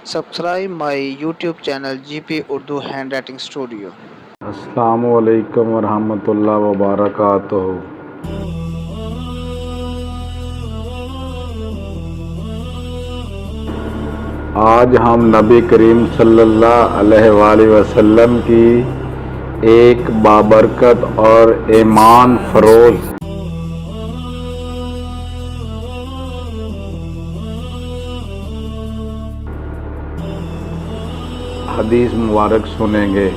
Subscribe my YouTube channel GP Urdu Handwriting Studio. السلام علیکم ورحمۃ اللہ وبرکاتہ۔ آج ہم نبی کریم صلی اللہ علیہ وآلہ وسلم کی ایک بابرکت اور ایمان فروز حدیث مبارک سنیں گے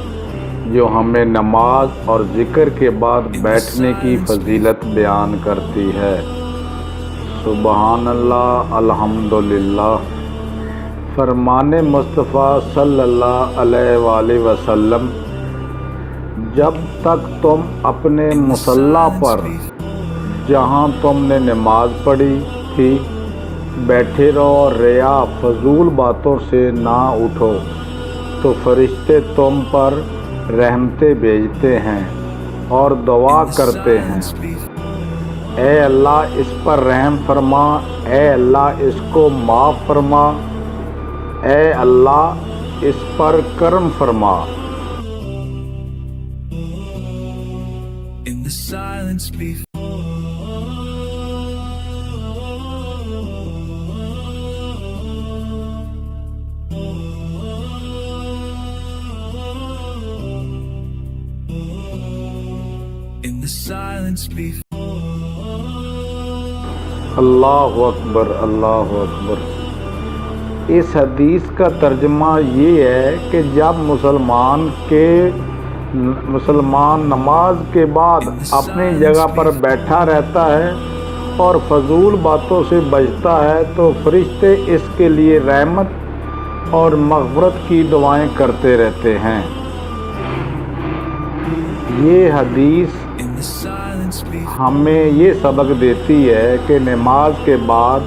جو ہمیں نماز اور ذکر کے بعد بیٹھنے کی فضیلت بیان کرتی ہے۔ سبحان اللہ، الحمدللہ۔ فرمان مصطفیٰ صلی اللہ علیہ وآلہ وسلم، جب تک تم اپنے مصلی پر جہاں تم نے نماز پڑھی تھی بیٹھے رہو اور ریا فضول باتوں سے نہ اٹھو تو فرشتے تم پر رحمتیں بھیجتے ہیں اور دعا کرتے ہیں، اے اللہ اس پر رحم فرما، اے اللہ اس کو معاف فرما، اے اللہ اس پر کرم فرما۔ اللہ اکبر، اللہ اکبر۔ اس حدیث کا ترجمہ یہ ہے کہ جب مسلمان نماز کے بعد اپنی جگہ پر بیٹھا رہتا ہے اور فضول باتوں سے بچتا ہے تو فرشتے اس کے لیے رحمت اور مغفرت کی دعائیں کرتے رہتے ہیں۔ یہ حدیث ہمیں یہ سبق دیتی ہے کہ نماز کے بعد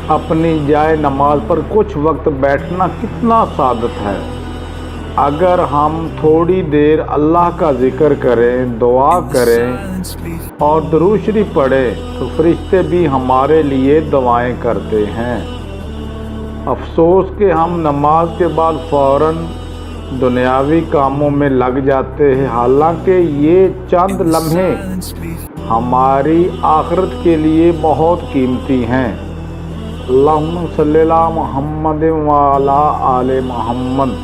اپنی جائے نماز پر کچھ وقت بیٹھنا کتنا سعادت ہے۔ اگر ہم تھوڑی دیر اللہ کا ذکر کریں، دعا کریں اور درود شریف پڑھیں تو فرشتے بھی ہمارے لیے دعائیں کرتے ہیں۔ افسوس کہ ہم نماز کے بعد فوراً دنیاوی کاموں میں لگ جاتے ہیں، حالانکہ یہ چند لمحے ہماری آخرت کے لیے بہت قیمتی ہیں۔ اللہم صلی علی محمد وعلی آل محمد۔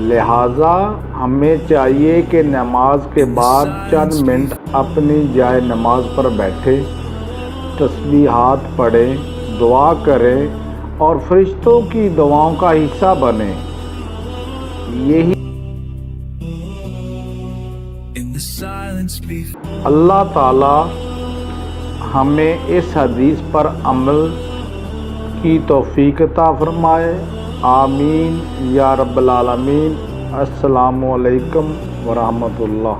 لہٰذا ہمیں چاہیے کہ نماز کے بعد چند منٹ اپنی جائے نماز پر بیٹھے، تسبیحات پڑھیں، دعا کریں اور فرشتوں کی دعاؤں کا حصہ بنیں۔ یہی اللہ تعالی ہمیں اس حدیث پر عمل کی توفیق عطا فرمائے، آمین یا رب العالمین۔ السلام علیکم ورحمۃ اللہ۔